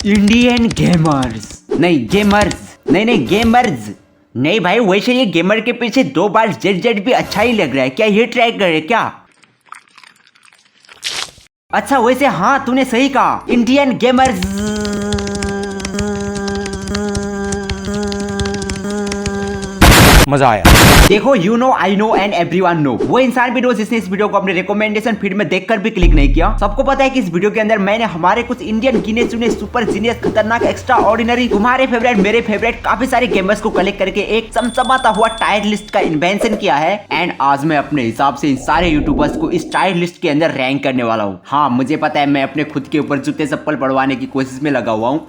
Indian gamers नहीं gamers नहीं भाई। वैसे ये गेमर के पीछे 2 बार जेड भी अच्छा ही लग रहा है। क्या ये ट्राई करे क्या? अच्छा वैसे हाँ तूने सही कहा, इंडियन गेमर्स। मजा आया। देखो you know I know and everyone know, वो इंसान भी नो जिसने इस वीडियो को अपने रिकमेंडेशन फीड में देखकर भी क्लिक नहीं किया। सबको पता है कि इस वीडियो के अंदर मैंने हमारे कुछ इंडियन गिने चुने सुपर जीनियस खतरनाक एक्स्ट्रा ऑर्डिनरी तुम्हारे फेवरेट मेरे फेवरेट काफी सारे गेमर्स को कलेक्ट करके एक चमचमाता हुआ टायर लिस्ट का इन्वेंशन किया है। एंड आज मैं अपने हिसाब से इन सारे यूट्यूबर्स को इस टायर लिस्ट के अंदर रैंक करने वाला हूँ। हाँ मुझे पता है मैं अपने खुद के ऊपर जूते चप्पल पड़वाने की कोशिश में लगा हुआ हूँ।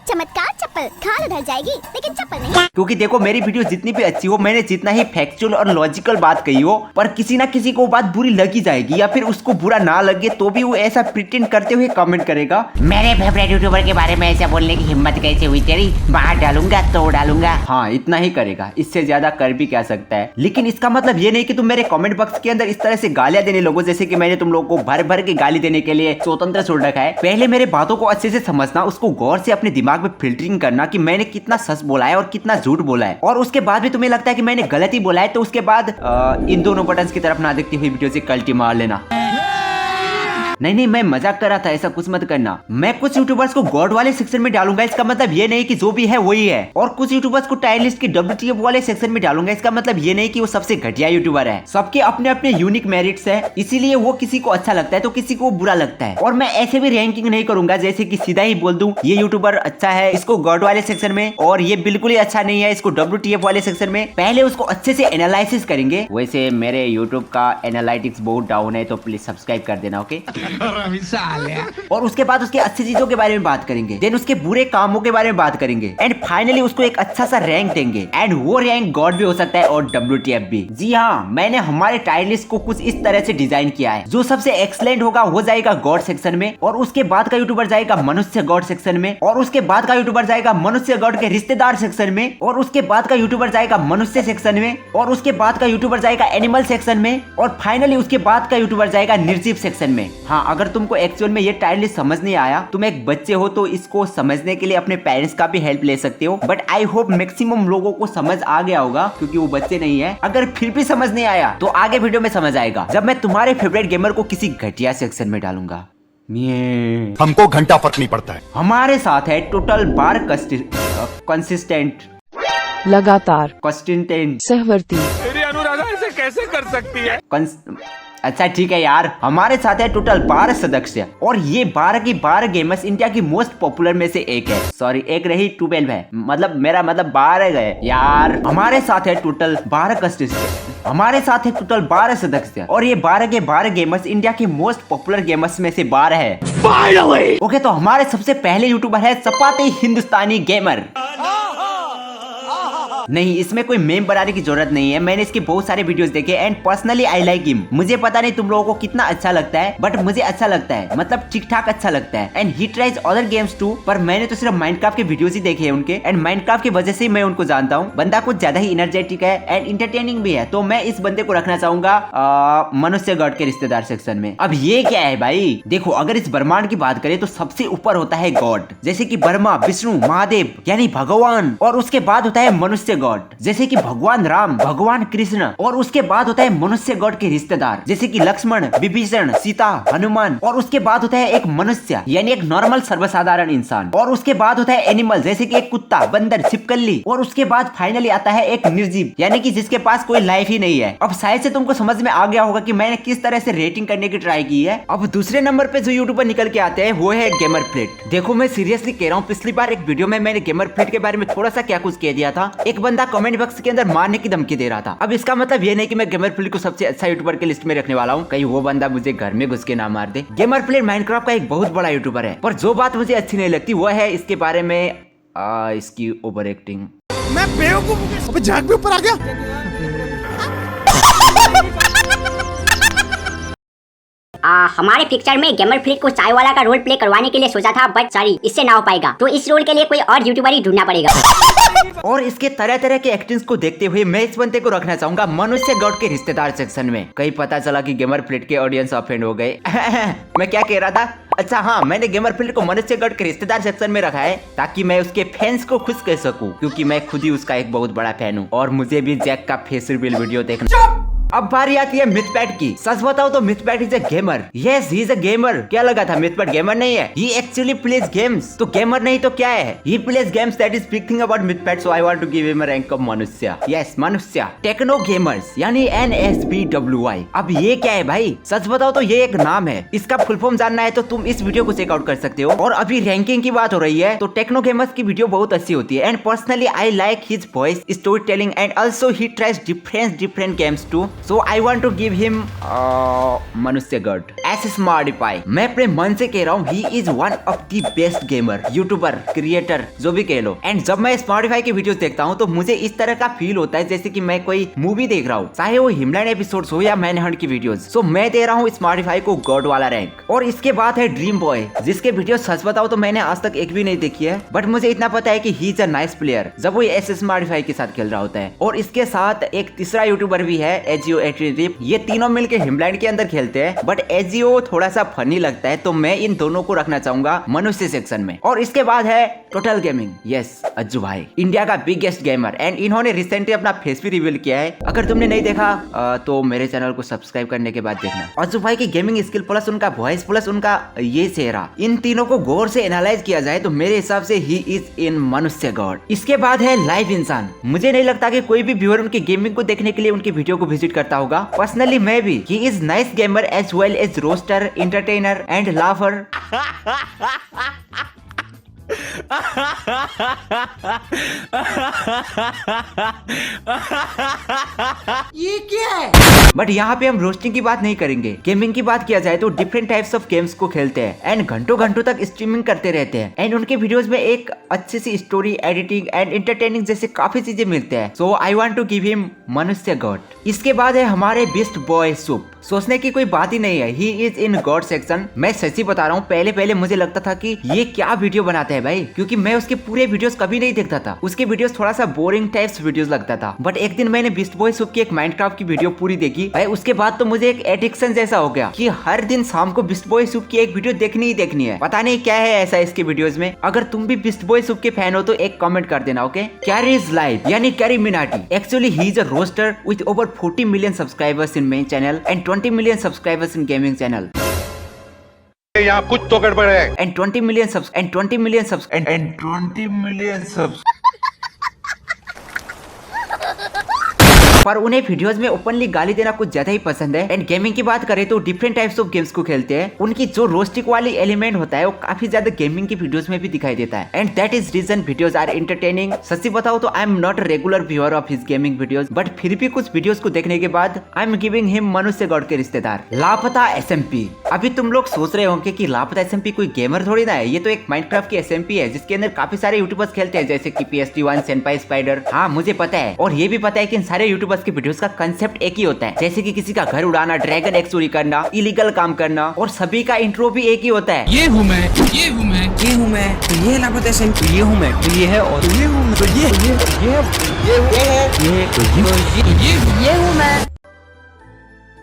चमत्कार चप्पल खाल उधर जाएगी लेकिन चप्पल नहीं। क्योंकि देखो मेरी वीडियो जितनी भी अच्छी हो, मैंने जितना ही फैक्चुअल और लॉजिकल बात कही हो, पर किसी ना किसी को बात बुरी लगी जाएगी या फिर उसको बुरा ना लगे तो भी वो ऐसा प्रिटेंड करते हुए कमेंट करेगा मेरे फेवरेट यूट्यूबर के बारे में ऐसा बोलने की हिम्मत कैसे हुई तेरी, बाहर डालूंगा तो डालूंगा। हाँ इतना ही करेगा, इससे ज्यादा कर भी क्या सकता है। लेकिन इसका मतलब ये नहीं कि तुम मेरे कमेंट बॉक्स के अंदर इस तरह से गालियां देने लोगों जैसे कि मैंने तुम लोगों को भर भर के गाली देने के लिए स्वतंत्र छोड़ रखा है। पहले मेरे बातों को अच्छे से समझना, उसको गौर से अपने दिमाग में फिल्टरिंग करना कि मैंने कितना सच बोला है और कितना झूठ बोला है। और उसके बाद भी तुम्हें लगता है कि मैंने गलत ही बोला है तो उसके बाद इन दोनों बटन्स की तरफ ना देखती हुई वीडियो से कल्टी मार लेना। नहीं मैं मजाक कर रहा था, ऐसा कुछ मत करना। मैं कुछ यूट्यूबर्स को गॉड वाले सेक्शन में डालूंगा, इसका मतलब ये नहीं कि जो भी है वही है। और कुछ यूट्यूबर्स को टायर लिस्ट के WTF वाले सेक्शन में डालूंगा, इसका मतलब ये नहीं कि वो सबसे घटिया यूट्यूबर है। सबके अपने अपने यूनिक मेरिट्स है, इसीलिए वो किसी को अच्छा लगता है तो किसी को बुरा लगता है। और मैं ऐसे भी रैंकिंग नहीं करूंगा जैसे कि सीधा ही बोल दूं ये यूट्यूबर अच्छा है इसको गॉड वाले सेक्शन में और ये बिल्कुल ही अच्छा नहीं है इसको WTF वाले सेक्शन में। पहले उसको अच्छे से एनालिसिस करेंगे। वैसे मेरे यूट्यूब का एनालिटिक्स बहुत डाउन है तो प्लीज सब्सक्राइब कर देना, ओके। और उसके बाद उसके अच्छी चीजों के बारे में बात करेंगे, देन उसके बुरे कामों के बारे में बात करेंगे एंड फाइनली उसको एक अच्छा सा रैंक देंगे। एंड वो रैंक गॉड भी हो सकता है और WTF भी। जी हाँ, मैंने हमारे टायर लिस्ट को कुछ इस तरह से डिजाइन किया है, जो सबसे एक्सलेंट होगा वो जाएगा गॉड सेक्शन में, और उसके बाद का यूट्यूबर जाएगा मनुष्य गॉड सेक्शन में, और उसके बाद का यूट्यूबर जाएगा मनुष्य गॉड के रिश्तेदार सेक्शन में, और उसके बाद का यूट्यूबर जाएगा मनुष्य सेक्शन में, और उसके बाद का यूट्यूबर जाएगा एनिमल सेक्शन में, और फाइनली उसके बाद का यूट्यूबर जाएगा निर्जीव सेक्शन में। हाँ, अगर तुमको एक्चुअल में ये टायर लिस्ट समझ नहीं आया, तुम एक बच्चे हो तो इसको समझने के लिए अपने पेरेंट्स का भी हेल्प ले सकते हो, बट आई होप मैक्सिमम लोगों को समझ आ गया होगा क्योंकि वो बच्चे नहीं है। अगर फिर भी समझ नहीं आया तो आगे वीडियो में समझ आएगा जब मैं तुम्हारे फेवरेट गेमर को किसी घटिया सेक्शन में डालूंगा। हमको घंटा फर्क नहीं पड़ता है। हमारे साथ है टोटल बार कंसिस्टेंट, लगातार, कंसिस्टेंट, सहवर्ती। मेरी अनुराधा ऐसे कैसे कर सकती है? अच्छा ठीक है यार, हमारे साथ है टोटल 12 सदस्य और ये 12 की 12 गेमर्स इंडिया की मोस्ट पॉपुलर में से एक है। सॉरी, एक रही 12 है, मतलब मेरा मतलब 12 गए यार। हमारे साथ है टोटल 12 कंटेस्टेंट, हमारे साथ है टोटल 12 सदस्य और ये 12 के 12 गेमर्स इंडिया के मोस्ट पॉपुलर गेमर्स में से 12 है। फाइनली ओके, तो हमारे सबसे पहले यूट्यूबर है चपाती हिंदुस्तानी गेमर। नहीं, इसमें कोई मेम बनाने की जरूरत नहीं है, मैंने इसके बहुत सारे वीडियोस देखे and personally I like him. मुझे पता नहीं तुम लोगों को कितना अच्छा लगता है, बट मुझे अच्छा लगता है, मतलब ठीक ठाक अच्छा लगता है। And he tries other games too, पर मैंने तो सिर्फ माइनक्राफ्ट के वीडियोस ही देखे हैं उनके, एंड माइनक्राफ्ट की वजह से मैं उनको जानता हूँ। बंदा कुछ ज्यादा ही एनर्जेटिक है एंड इंटरटेनिंग भी है, तो मैं इस बंदे को रखना चाहूंगा मनुष्य गॉड के रिश्तेदार सेक्शन में। अब ये क्या है भाई, देखो अगर इस ब्रह्मांड की बात करें तो सबसे ऊपर होता है गॉड, जैसे कि ब्रह्मा, विष्णु, महादेव यानी भगवान, और उसके बाद होता है मनुष्य गॉड जैसे कि भगवान राम, भगवान कृष्ण, और उसके बाद होता है मनुष्य गॉड के रिश्तेदार जैसे कि लक्ष्मण, विभीषण, सीता, हनुमान, और उसके बाद होता है एक मनुष्य यानी एक नॉर्मल सर्वसाधारण इंसान, और उसके बाद होता है एनिमल जैसे कि एक कुत्ता, बंदर, छिपकली, और उसके बाद फाइनली आता है एक निर्जीव यानी कि जिसके पास कोई लाइफ ही नहीं है। अब शायद से तुमको समझ में आ गया होगा कि मैंने किस तरह से रेटिंग करने की ट्राई की है। अब दूसरे नंबर पे जो यूट्यूबर निकल के आते हैं वो है गेमर फ्लिट। देखो मैं सीरियसली कह रहा हूँ, पिछली बार एक वीडियो में मैंने गेमर फ्लिट के बारे में थोड़ा सा क्या कुछ कह दिया था, एक बंदा कमेंट बॉक्स के अंदर मारने की धमकी दे रहा था। अब इसका मतलब ये नहीं कि मैं गेमर फ्लिट को सबसे अच्छा यूट्यूबर के लिस्ट में रखने वाला हूँ, कहीं वो बंदा मुझे घर में घुस के ना मार दे। गेमर फ्लिट माइनक्राफ्ट का एक बहुत बड़ा यूट्यूबर है, पर जो बात मुझे अच्छी नहीं लगती वो है इसके बारे में इसकी ओवर एक्टिंग। मैं बेवकूफ, अबे झाग भी ऊपर आ गया। हमारे पिक्चर में गेमर फ्लिट को चाय वाला का रोल प्ले करवाने के लिए सोचा था, बट सॉरी इससे ना हो पाएगा, तो इस रोल के लिए कोई और यूट्यूबर ही ढूंढना पड़ेगा। और इसके तरह तरह के एक्टिंग्स को देखते हुए मैं इस बंदे को रखना चाहूंगा मनुष्य गॉड के रिश्तेदार सेक्शन में। कहीं पता चला कि गेमर फ्लिट के ऑडियंस ऑफेंड हो गए। मैं क्या कह रहा था, अच्छा हाँ, मैंने गेमर फील्ड को मनुष्य गढ़ के रिश्तेदार सेक्शन में रखा है ताकि मैं उसके फैंस को खुश कर सकूं, क्योंकि मैं खुद ही उसका एक बहुत बड़ा फैन हूँ और मुझे भी जैक का फेस रिवील वीडियो देखना। अब बारी आती है मिथपैट की। सच बताओ तो Mythpat is a gamer. Yes, he is a gamer. क्या लगा था मिथपैट गेमर नहीं है? He actually plays games. तो गेमर नहीं तो क्या है? He plays games, that is big thing about Mythpat, so I want to give him a rank of मनुष्य। यस, मनुष्य। टेक्नो गेमर्स यानी NSBWI। अब ये क्या है भाई? सच बताओ तो ये एक नाम है। इसका फुल फॉर्म जानना है तो तुम इस वीडियो को चेकआउट कर सकते हो। और अभी रैंकिंग की बात हो रही है तो टेक्नो गेमर्स की वीडियो बहुत अच्छी होती है and personally I like his voice, story telling and also he tries different games too, so I want to give him मनुष्य गढ़ एस स्मार्टिफाई। मैं अपने मन से कह रहा हूँ he is one of the best gamer, YouTuber, creator, जो भी कह लो। एंड जब मैं स्मार्टिफाई की वीडियोस देखता हूँ तो मुझे इस तरह का फील होता है जैसे कि मैं कोई मूवी देख रहा हूँ, चाहे वो हिमलैंड एपिसोड्स हो या मैनहंट की वीडियोस। सो मैं दे रहा हूँ स्मार्टिफाई को गॉड वाला रैंक। और इसके बाद है ड्रीम बॉय, जिसके वीडियो सच बताओ तो मैंने आज तक एक भी नहीं देखी है, बट मुझे इतना पता है कि ही इज अ नाइस प्लेयर जब वो एस स्मार्टिफाई के साथ खेल रहा होता है। और इसके साथ एक तीसरा यूट्यूबर भी है, एजियो। ये तीनों मिलके हिमलैंड के अंदर खेलते हैं, बट एजियो थोड़ा सा फनी लगता है तो मैं इन दोनों को रखना चाहूंगा मनुष्य सेक्शन में। और इसके बाद है टोटल गेमिंग। यस, अज्जू भाई, इंडिया का बिगेस्ट गेमर, एंड इन्होंने रिसेंटली अपना फेस भी रिवील किया है। अगर तुमने नहीं देखा तो मेरे चैनल को सब्सक्राइब करने के बाद देखना। अज्जू भाई की गेमिंग स्किल प्लस उनका वॉइस प्लस उनका ये चेहरा, इन तीनों को गौर से एनालाइज किया जाए तो मेरे हिसाब से ही इज इन मनुष्य गॉड। इसके बाद है लाइव इंसान। मुझे नहीं लगता कि कोई भी व्यूअर उनकी गेमिंग को देखने के लिए उनकी वीडियो को विजिट करता होगा। पर्सनली मैं भी। He is nice gamer as well as roaster, entertainer and लाफर। ये क्या है? बट यहाँ पे हम रोस्टिंग की बात नहीं करेंगे। गेमिंग की बात किया जाए तो डिफरेंट टाइप्स ऑफ गेम्स को खेलते हैं एंड घंटों तक स्ट्रीमिंग करते रहते हैं एंड उनके वीडियोस में एक अच्छी सी स्टोरी, एडिटिंग एंड एंटरटेनिंग जैसे काफी चीजें मिलते हैं। So I want to give him मनुष्य गॉड। इसके बाद है हमारे बेस्ट बॉय सुप। सोचने की कोई बात ही नहीं है, he is in God section. मैं सच्ची बता रहा हूँ, पहले मुझे लगता था कि ये क्या वीडियो बनाता है भाई, क्योंकि मैं उसके पूरे वीडियोस कभी नहीं देखता था। उसके वीडियोस थोड़ा सा बोरिंग टाइप्स वीडियोस लगता था। बट एक दिन मैंने बीस्ट बॉय सुप की एक माइनक्राफ्ट की वीडियो पूरी देखी भाई, उसके बाद तो मुझे एक एडिक्शन जैसा हो गया कि हर दिन शाम को बीस्ट बॉय सुप की एक वीडियो देखनी ही देखनी है। पता नहीं क्या है ऐसा इसके वीडियोस में। अगर तुम भी बीस्ट बॉय सुप के फैन हो तो एक कमेंट कर देना, ओके। कैरी इज लाइव यानी Carry Minati. Actually he is a roaster with over 40 million subscribers in main channel and 20 million subscribers in gaming channel. यहाँ कुछ तो गड़बड़ है। एंड 20 मिलियन सब्स पर उन्हें वीडियोस में ओपनली गाली देना कुछ ज्यादा ही पसंद है। एंड गेमिंग की बात करें तो डिफरेंट टाइप्स ऑफ गेम्स को खेलते हैं। उनकी जो रोस्टिक वाली एलिमेंट होता है वो काफी ज्यादा गेमिंग की वीडियोस में भी दिखाई देता है and that is reason videos are entertaining. सच्ची बताओ तो I am not regular viewer of his gaming videos, but फिर भी कुछ वीडियोस को देखने के बाद आई एम गिविंग हिम मनुष्य गॉड के रिश्तेदार। लापता SMP। अभी तुम लोग सोच रहे होंगे कि लापता SMP कोई गेमर थोड़ी ना है, ये तो एक माइनक्राफ्ट की SMP है जिसके अंदर काफी सारे यूट्यूबर्स खेलते हैं जैसे कि PST1, सेनपाई स्पाइडर। हाँ मुझे पता है, और ये भी पता है कि इन सारे यूट्यूबर्स के वीडियोस का कंसेप्ट एक ही होता है, जैसे कि किसी का घर उड़ाना, ड्रैगन एक्स चोरी करना, इलीगल काम करना, और सभी का इंट्रो भी एक ही होता है। ये हूँ मैं, ये हूँ मैं, ये हूँ मैं, तो ये लापता SMP, ये हूँ मैं, तो ये है, और ये हूँ मैं, तो ये हूँ मैं।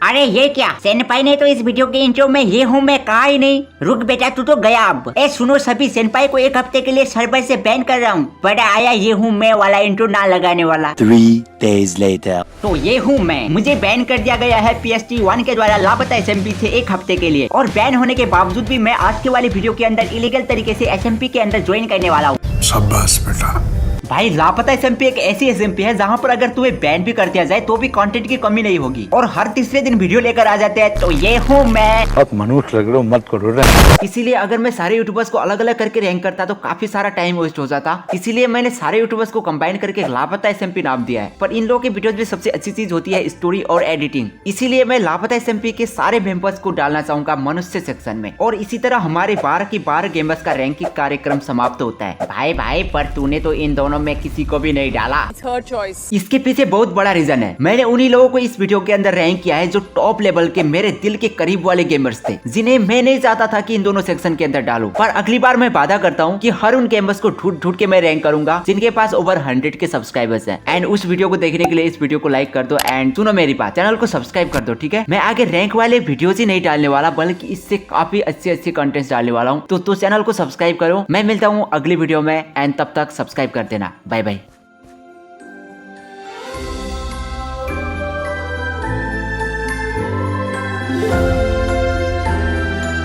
अरे ये क्या, सेनपाई ने तो इस वीडियो के इंट्रो में ये हूँ मैं कहा ही नहीं। रुक बेटा, तू तो गया अब। ए सुनो सभी, सेनपाई को एक हफ्ते के लिए सर्वर से बैन कर रहा हूँ। बड़ा आया ये हूँ मैं वाला इंट्रो ना लगाने वाला। 3 days later. तो ये हूँ मैं, मुझे बैन कर दिया गया है PST1 के द्वारा लापता SMP से एक हफ्ते के लिए। और बैन होने के बावजूद भी मैं आज के वाली वीडियो के अंदर इलीगल तरीके से SMP के अंदर ज्वाइन करने वाला हूँ। शाबाश बेटा। भाई लापता SMP एक ऐसी SMP है जहाँ पर अगर तुम्हें बैन भी कर दिया जाए तो भी कंटेंट की कमी नहीं होगी, और हर तीसरे दिन वीडियो लेकर आ जाते हैं। तो ये हूँ मैं। बहुत मनुष्य लग रहे हो, मत करो रे। इसीलिए अगर मैं सारे यूट्यूबर्स को अलग अलग करके रैंक करता तो काफी सारा टाइम वेस्ट हो जाता। इसीलिए मैंने सारे यूट्यूबर्स को कंबाइन करके लापता SMP नाम दिया है। पर इन लोगों के वीडियोस में सबसे अच्छी चीज होती है स्टोरी और एडिटिंग, इसीलिए मैं लापता SMP के सारे मेंबर्स को डालना चाहूंगा मनुष्य सेक्शन में। और इसी तरह हमारे 12 की 12 गेमर्स का रैंकिंग कार्यक्रम समाप्त होता है। भाई पर तूने तो इन दोनों दोनों में किसी को भी नहीं डाला। इसके पीछे बहुत बड़ा रीजन है। मैंने उन्हीं लोगों को इस वीडियो के अंदर रैंक किया है जो टॉप लेवल के मेरे दिल के करीब वाले गेमर्स थे, जिन्हें मैं नहीं चाहता था कि इन दोनों सेक्शन के अंदर डालूं। पर अगली बार मैं वादा करता हूँ कि हर उन गेमर्स को ढूंढ ढूंढ के मैं रैंक करूंगा जिनके पास ओवर 100 के सब्सक्राइबर्स हैं। एंड उस वीडियो को देखने के लिए इस वीडियो को लाइक कर दो एंड सुनो मेरी बात, चैनल को सब्सक्राइब कर दो, ठीक है। मैं आगे रैंक वाले वीडियोज ही नहीं डालने वाला, बल्कि इससे काफी अच्छे कंटेंट डालने वाला हूँ। तो चैनल को सब्सक्राइब करो। मैं मिलता हूँ अगली वीडियो में एंड तब तक सब्सक्राइब कर देना। Bye bye.